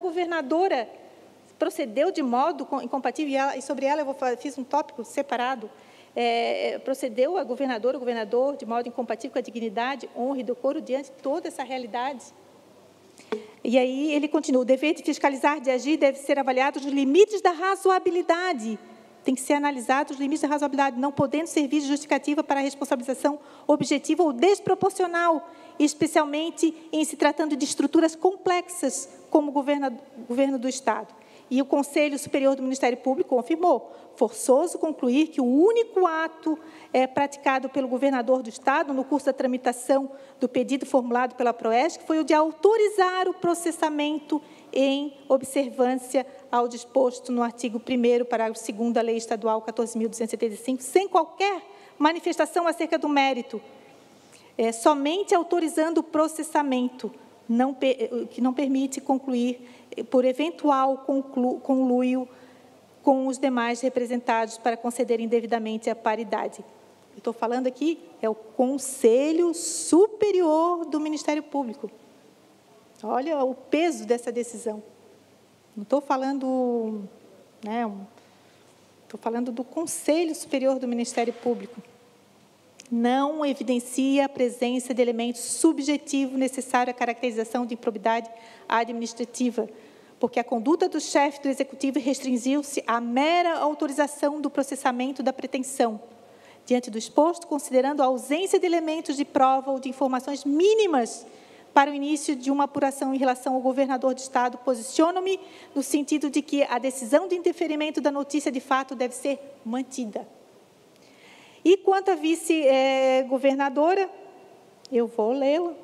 governadora procedeu de modo incompatível, e sobre ela fiz um tópico separado, procedeu a governadora, o governador, de modo incompatível com a dignidade, honra e decoro diante de toda essa realidade. E aí ele continua, o dever de fiscalizar, de agir, deve ser avaliado os limites da razoabilidade. Tem que ser analisado os limites da razoabilidade, não podendo servir de justificativa para a responsabilização objetiva ou desproporcional, especialmente em se tratando de estruturas complexas, como o governo do Estado. E o Conselho Superior do Ministério Público confirmou, forçoso concluir que o único ato praticado pelo governador do Estado, no curso da tramitação do pedido formulado pela Proesc, foi o de autorizar o processamento em observância ao disposto no artigo 1º, parágrafo 2º da Lei Estadual 14.275, sem qualquer manifestação acerca do mérito, somente autorizando o processamento, que não permite concluir por eventual conluio com os demais representados para concederem devidamente a paridade. Eu estou falando aqui, é o Conselho Superior do Ministério Público. Olha o peso dessa decisão. Não estou falando, estou falando do Conselho Superior do Ministério Público. Não evidencia a presença de elementos subjetivos necessários à caracterização de improbidade administrativa, porque a conduta do chefe do Executivo restringiu-se à mera autorização do processamento da pretensão. Diante do exposto, considerando a ausência de elementos de prova ou de informações mínimas para o início de uma apuração em relação ao governador de Estado, posiciono-me no sentido de que a decisão de indeferimento da notícia de fato deve ser mantida. E quanto à vice-governadora, eu vou lê-la,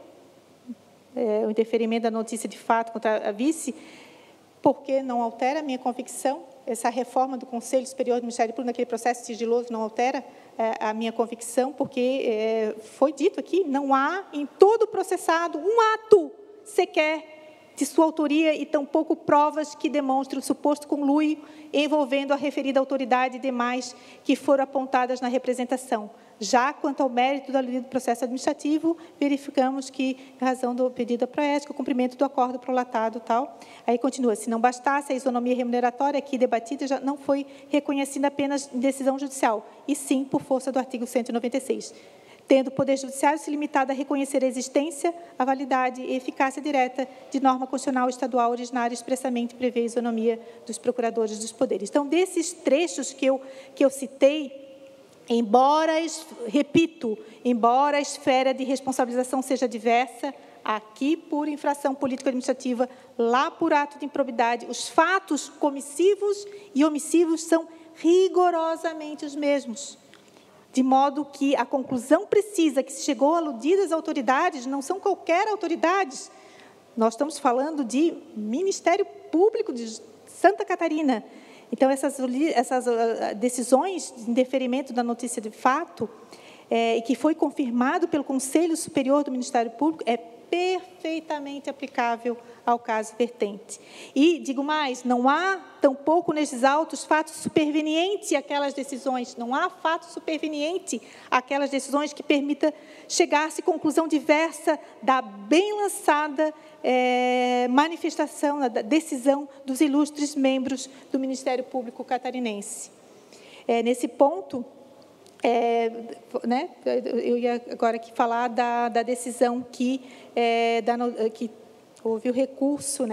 o indeferimento da notícia de fato contra a vice, porque não altera a minha convicção, essa reforma do Conselho Superior do Ministério Público, naquele processo sigiloso, não altera a minha convicção, porque foi dito aqui, não há em todo processado um ato sequer de sua autoria e tampouco provas que demonstrem o suposto conluio envolvendo a referida autoridade e demais que foram apontadas na representação. Já quanto ao mérito do processo administrativo, verificamos que, em razão do pedido da Proesc, o cumprimento do acordo prolatado, tal. Aí continua, se não bastasse a isonomia remuneratória aqui debatida, já não foi reconhecida apenas em decisão judicial, e sim por força do artigo 196. Tendo o Poder Judiciário se limitado a reconhecer a existência, a validade e eficácia direta de norma constitucional estadual originária expressamente prevê a isonomia dos procuradores dos poderes. Então, desses trechos que eu citei, embora a esfera de responsabilização seja diversa, aqui por infração político-administrativa, lá por ato de improbidade, os fatos comissivos e omissivos são rigorosamente os mesmos. De modo que a conclusão precisa que se chegou a aludidas autoridades não são qualquer autoridades. Nós estamos falando de Ministério Público de Santa Catarina. Então, essas decisões de indeferimento da notícia de fato, e que foi confirmado pelo Conselho Superior do Ministério Público, é perfeitamente aplicável ao caso vertente. E, digo mais, não há, tampouco nesses autos, fato superveniente àquelas decisões, não há fato superveniente àquelas decisões que permita chegar-se à conclusão diversa da bem lançada manifestação, da decisão dos ilustres membros do Ministério Público catarinense. Nesse ponto, eu ia agora aqui falar da decisão que houve o recurso,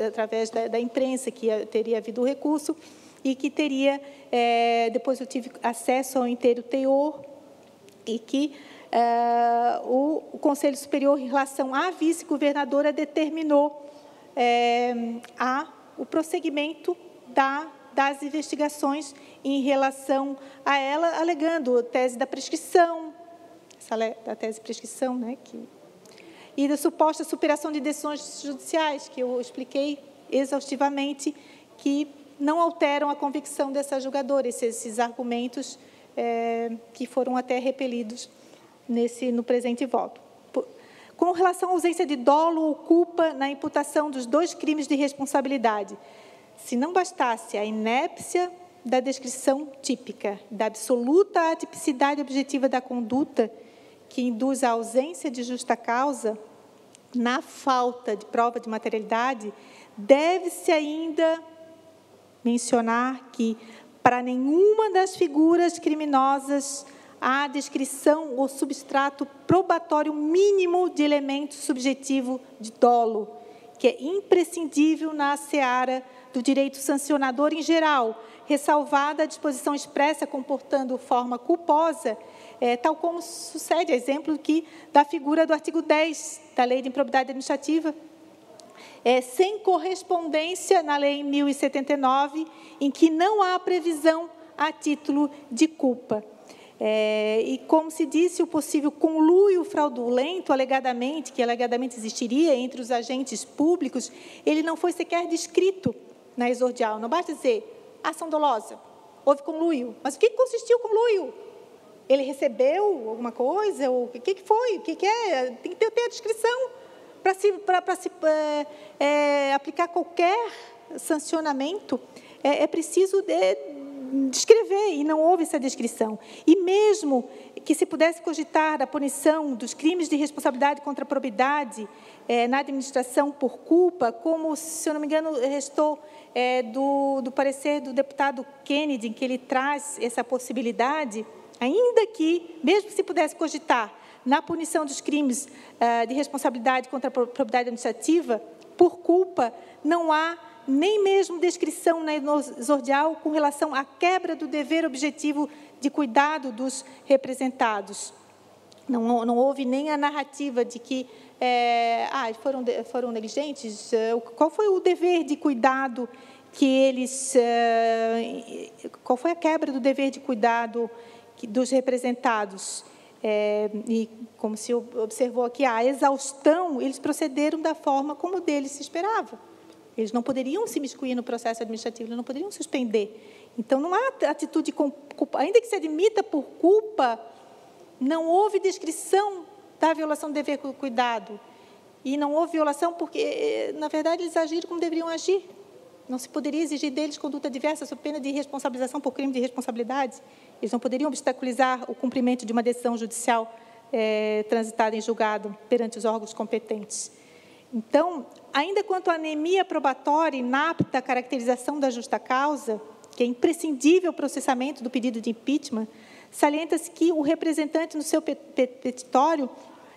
através da imprensa, que teria havido o recurso e que teria, depois eu tive acesso ao inteiro teor, e que o Conselho Superior, em relação à vice-governadora, determinou o prosseguimento das investigações em relação a ela, alegando a tese da prescrição, da tese de prescrição, e da suposta superação de decisões judiciais, que eu expliquei exaustivamente, que não alteram a convicção dessa julgadora, esses argumentos que foram até repelidos no presente voto. Com relação à ausência de dolo ou culpa na imputação dos 2 crimes de responsabilidade, se não bastasse a inépcia da descrição típica, da absoluta atipicidade objetiva da conduta que induz à ausência de justa causa, na falta de prova de materialidade, deve-se ainda mencionar que, para nenhuma das figuras criminosas, há descrição ou substrato probatório mínimo de elemento subjetivo de dolo, que é imprescindível na seara do direito sancionador em geral, ressalvada a disposição expressa comportando forma culposa, tal como sucede, exemplo da figura do artigo 10 da Lei de Improbidade Administrativa, sem correspondência na Lei 1079, em que não há previsão a título de culpa. E, como se disse, o possível conluio fraudulento, que alegadamente existiria entre os agentes públicos, ele não foi sequer descrito na exordial. Não basta dizer ação dolosa, houve conluio. Mas o que consistiu o conluio? Ele recebeu alguma coisa? O que foi? O que é? Tem que ter a descrição para se aplicar qualquer sancionamento. É preciso descrever, e não houve essa descrição. E mesmo que se pudesse cogitar a punição dos crimes de responsabilidade contra a probidade na administração por culpa, como, se eu não me engano, restou do parecer do deputado Kennedy, em que ele traz essa possibilidade, ainda que, mesmo que se pudesse cogitar na punição dos crimes de responsabilidade contra a probidade administrativa, por culpa, não há nem mesmo descrição na exordial com relação à quebra do dever objetivo de cuidado dos representados. Não houve nem a narrativa de que foram negligentes. Qual foi o dever de cuidado que eles... qual foi a quebra do dever de cuidado dos representados? E, como se observou aqui, a exaustão, eles procederam da forma como deles se esperava. Eles não poderiam se imiscuir no processo administrativo, eles não poderiam suspender. Então, não há atitude de culpa. Ainda que se admita por culpa, não houve descrição da violação do dever de cuidado. E não houve violação porque, na verdade, eles agiram como deveriam agir. Não se poderia exigir deles conduta diversa sob pena de responsabilização por crime de responsabilidade. Eles não poderiam obstaculizar o cumprimento de uma decisão judicial transitada em julgado perante os órgãos competentes. Então, ainda quanto à anemia probatória inapta à caracterização da justa causa, que é imprescindível o processamento do pedido de impeachment, salienta-se que o representante, no seu petitório,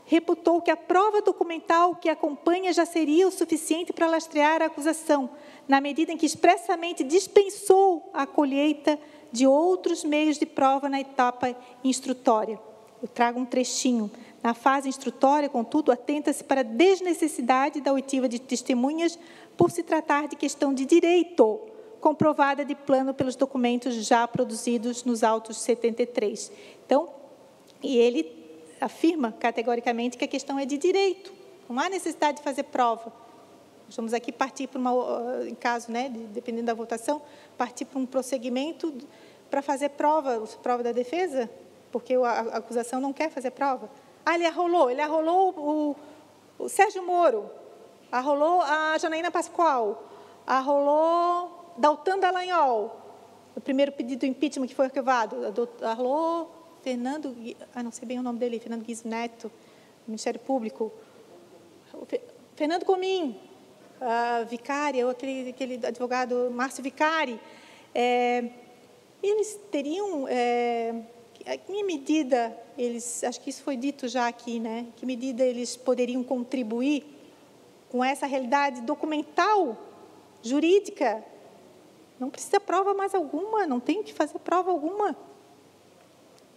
reputou que a prova documental que acompanha já seria o suficiente para lastrear a acusação, na medida em que expressamente dispensou a colheita de outros meios de prova na etapa instrutória. Eu trago um trechinho. Na fase instrutória, contudo, atenta-se para a desnecessidade da oitiva de testemunhas por se tratar de questão de direito, comprovada de plano pelos documentos já produzidos nos autos 73. Então, e ele afirma categoricamente que a questão é de direito, não há necessidade de fazer prova. Nós vamos aqui partir para em caso, dependendo da votação, partir para um prosseguimento para fazer prova da defesa, porque a acusação não quer fazer prova. Ele arrolou o Sérgio Moro, arrolou a Janaína Pascoal, arrolou Daltan Dallagnol, o primeiro pedido de impeachment que foi arquivado, arrolou Fernando, não sei bem o nome dele, Fernando Guiz Neto, do Ministério Público, Fernando Comim, Vicari, aquele advogado Márcio Vicari. Eles teriam... em que medida eles, acho que isso foi dito já aqui, em que medida eles poderiam contribuir com essa realidade documental, jurídica? Não precisa prova mais alguma, não tem que fazer prova alguma.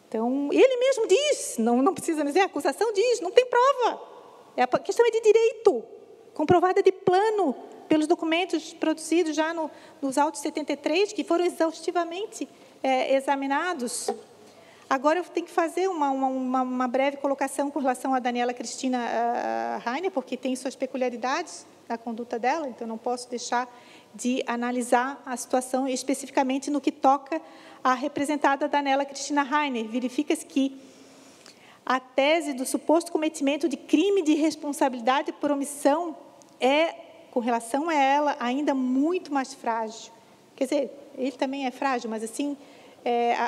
Então, ele mesmo diz, não precisa dizer, a acusação diz, não tem prova. A questão é de direito, comprovada de plano pelos documentos produzidos já nos autos 73, que foram exaustivamente examinados. Agora, eu tenho que fazer uma breve colocação com relação a Daniela Cristina Rainer, porque tem suas peculiaridades na conduta dela, então não posso deixar de analisar a situação especificamente no que toca à representada Daniela Cristina Rainer. Verifica-se que a tese do suposto cometimento de crime de responsabilidade por omissão com relação a ela, ainda muito mais frágil. Quer dizer, ele também é frágil, mas assim...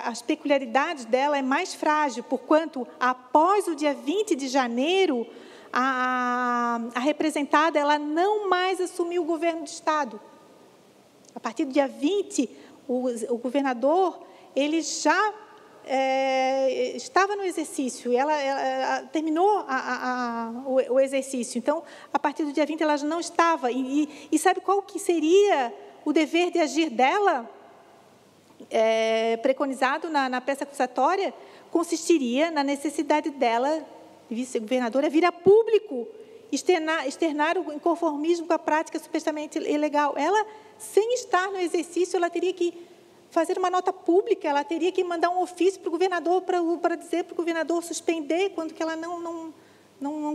as peculiaridades dela é mais frágil, porquanto, após o dia 20 de janeiro, a representada, ela não mais assumiu o governo do Estado. A partir do dia 20, o governador, ele já estava no exercício, ela terminou o exercício. Então, a partir do dia 20, ela já não estava. E sabe qual que seria o dever de agir dela, preconizado na peça acusatória? Consistiria na necessidade dela, vice-governadora, vir a público, externar o inconformismo com a prática supostamente ilegal. Ela, sem estar no exercício, ela teria que fazer uma nota pública, ela teria que mandar um ofício para o governador, para dizer para o governador suspender, quando que ela não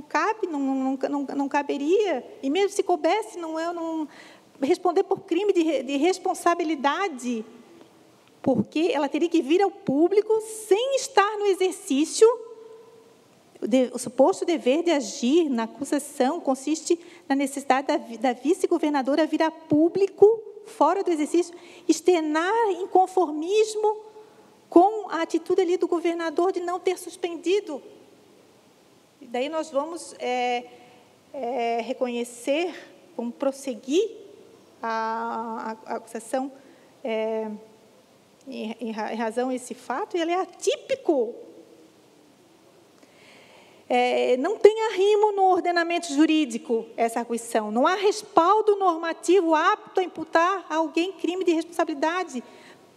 cabe, não caberia. E mesmo se coubesse, não responder por crime de responsabilidade, porque ela teria que vir ao público sem estar no exercício. O suposto dever de agir na acusação consiste na necessidade da vice-governadora vir a público, fora do exercício, externar inconformismo com a atitude ali do governador de não ter suspendido. E daí nós vamos reconhecer, vamos prosseguir a acusação em razão desse fato, e ele é atípico. Não tem arrimo no ordenamento jurídico essa arguição. Não há respaldo normativo apto a imputar a alguém crime de responsabilidade,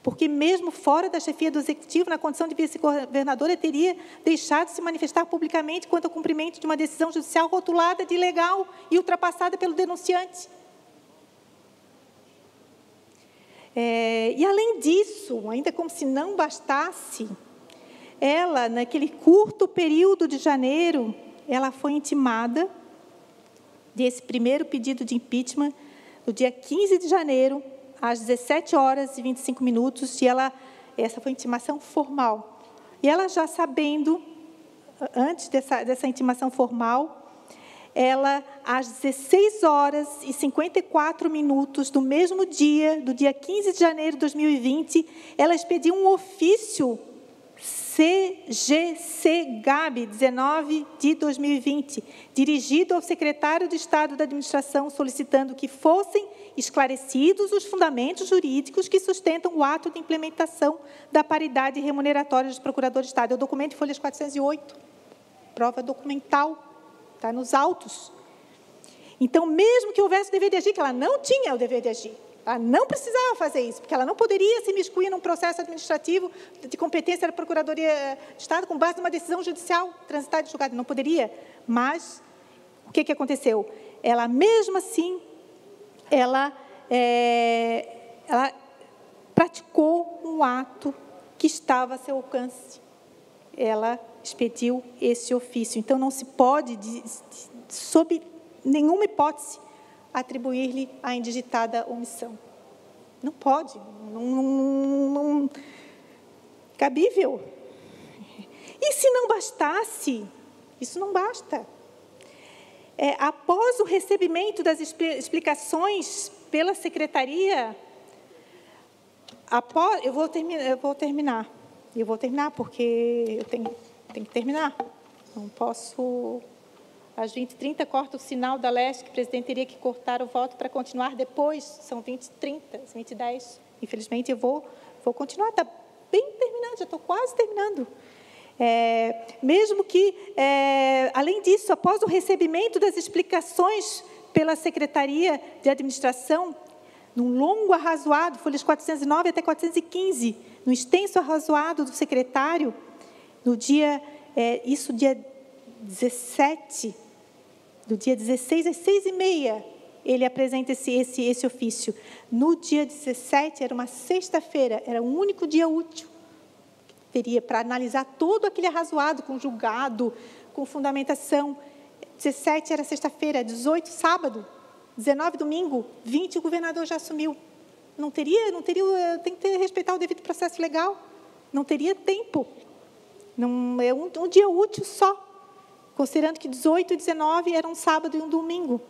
porque mesmo fora da chefia do Executivo, na condição de vice-governadora, teria deixado de se manifestar publicamente quanto ao cumprimento de uma decisão judicial rotulada de ilegal e ultrapassada pelo denunciante. E, além disso, ainda como se não bastasse, ela, naquele curto período de janeiro, ela foi intimada desse primeiro pedido de impeachment, no dia 15 de janeiro, às 17h25, e essa foi a intimação formal. E ela, já sabendo, antes dessa intimação formal, ela, às 16h54 do mesmo dia, do dia 15 de janeiro de 2020, ela expediu um ofício CGC-GAB 19 de 2020, dirigido ao secretário de Estado da Administração, solicitando que fossem esclarecidos os fundamentos jurídicos que sustentam o ato de implementação da paridade remuneratória dos procuradores de Estado. É o documento em folhas 408, prova documental, está nos autos. Então, mesmo que houvesse o dever de agir, que ela não tinha o dever de agir, ela não precisava fazer isso, porque ela não poderia se imiscuir num processo administrativo de competência da Procuradoria de Estado com base numa decisão judicial transitada e julgada. Não poderia. Mas, o que aconteceu? Ela, mesmo assim, ela praticou um ato que estava a seu alcance. Ela expediu esse ofício. Então, não se pode, sob nenhuma hipótese, atribuir-lhe a indigitada omissão. Não pode, não cabível. E se não bastasse, isso não basta. Após o recebimento das explicações pela secretaria, eu vou terminar porque eu tenho que terminar. Não posso. Às 20h30, corta o sinal da leste, que o presidente teria que cortar o voto para continuar depois. São 20h30, 20h10. Infelizmente, eu vou continuar. Está bem terminado, já estou quase terminando. Mesmo que, além disso, após o recebimento das explicações pela Secretaria de Administração, num longo arrazoado, folhas 409 até 415, no extenso arrazoado do secretário, no dia 17, do dia 16 às 6h30, ele apresenta esse ofício. No dia 17, era uma sexta-feira, era o único dia útil que teria para analisar todo aquele arrazoado, com julgado, com fundamentação. 17 era sexta-feira, 18 sábado, 19 domingo, 20 o governador já assumiu. Não teria, tem que respeitar o devido processo legal. Não teria tempo. Não, é um dia útil só, considerando que 18 e 19 era um sábado e um domingo.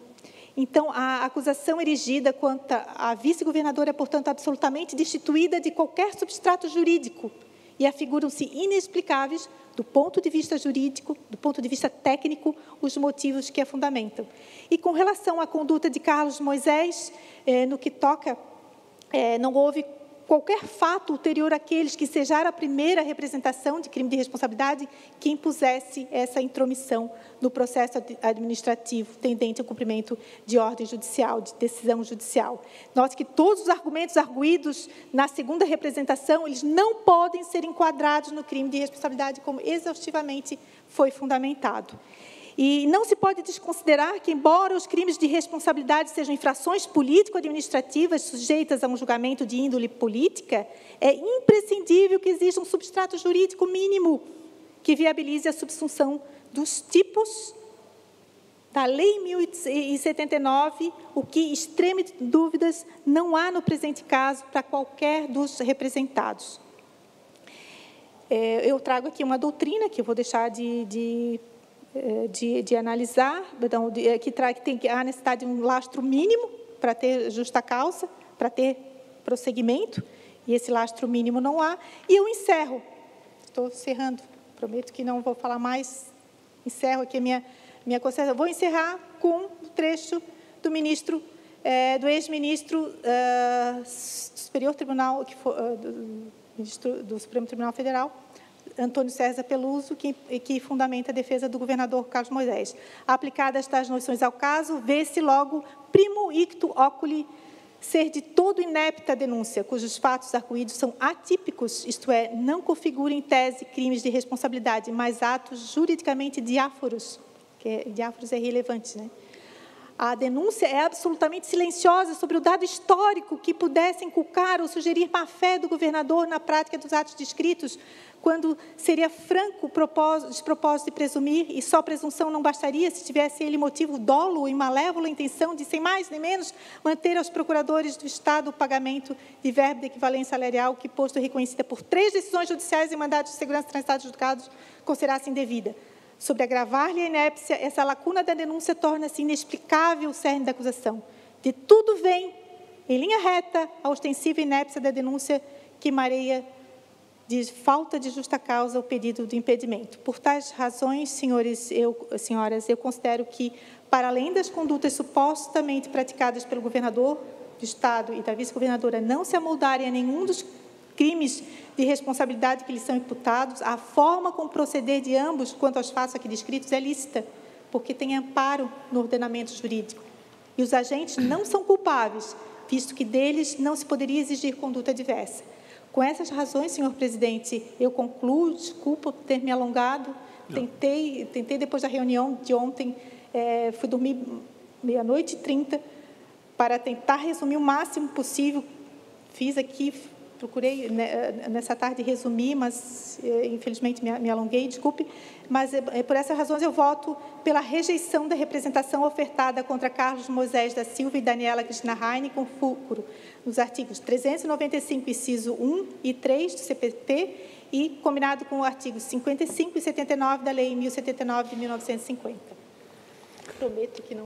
Então, a acusação erigida quanto à vice-governadora é, portanto, absolutamente destituída de qualquer substrato jurídico e afiguram-se inexplicáveis, do ponto de vista jurídico, do ponto de vista técnico, os motivos que a fundamentam. E com relação à conduta de Carlos Moisés, no que toca, não houve qualquer fato ulterior àqueles que sejara a primeira representação de crime de responsabilidade que impusesse essa intromissão no processo administrativo tendente ao cumprimento de ordem judicial, de decisão judicial. Note que todos os argumentos arguídos na segunda representação, eles não podem ser enquadrados no crime de responsabilidade, como exaustivamente foi fundamentado. E não se pode desconsiderar que, embora os crimes de responsabilidade sejam infrações político-administrativas sujeitas a um julgamento de índole política, é imprescindível que exista um substrato jurídico mínimo que viabilize a subsunção dos tipos da Lei 1079, o que, extreme dúvidas, não há no presente caso para qualquer dos representados. Eu trago aqui uma doutrina que eu vou deixar de analisar, que tem a necessidade de um lastro mínimo para ter justa causa, para ter prosseguimento, e esse lastro mínimo não há. E eu encerro, estou encerrando, prometo que não vou falar mais, encerro aqui a minha consideração. Vou encerrar com um trecho do ministro, do ex-ministro do Superior Tribunal, do Supremo Tribunal Federal, Antônio César Peluso, que fundamenta a defesa do governador Carlos Moisés. Aplicadas estas noções ao caso, vê-se logo primo ictu oculi ser de todo inepta a denúncia, cujos fatos arguídos são atípicos, isto é, não configuram em tese crimes de responsabilidade, mas atos juridicamente diáforos, que diáforos é irrelevante, né? A denúncia é absolutamente silenciosa sobre o dado histórico que pudesse inculcar ou sugerir má-fé do governador na prática dos atos descritos, quando seria franco o despropósito de presumir, e só presunção não bastaria se tivesse ele motivo dolo e malévola intenção de, sem mais nem menos, manter aos procuradores do Estado o pagamento de verba de equivalência salarial que, posto reconhecida por 3 decisões judiciais e mandados de segurança transitados julgados, considerasse indevida. Sobre agravar-lhe a inépcia, essa lacuna da denúncia torna-se inexplicável o cerne da acusação. De tudo vem, em linha reta, a ostensiva inépcia da denúncia que mareia de falta de justa causa o pedido de impedimento. Por tais razões, senhoras, eu considero que, para além das condutas supostamente praticadas pelo governador do Estado e da vice-governadora não se amoldarem a nenhum dos crimes de responsabilidade que lhes são imputados, a forma como proceder de ambos quanto aos fatos aqui descritos é lícita, porque tem amparo no ordenamento jurídico. E os agentes não são culpáveis, visto que deles não se poderia exigir conduta diversa. Com essas razões, senhor presidente, eu concluo, desculpa por ter me alongado, tentei depois da reunião de ontem, fui dormir 00h30, para tentar resumir o máximo possível, fiz aqui, procurei nessa tarde resumir, mas infelizmente me alonguei, desculpe, mas por essas razões eu voto pela rejeição da representação ofertada contra Carlos Moisés da Silva e Daniela Cristina Heine com fulcro nos artigos 395, inciso 1 e 3 do CPP e combinado com o artigo 55 e 79 da Lei 1079 de 1950. Prometo que não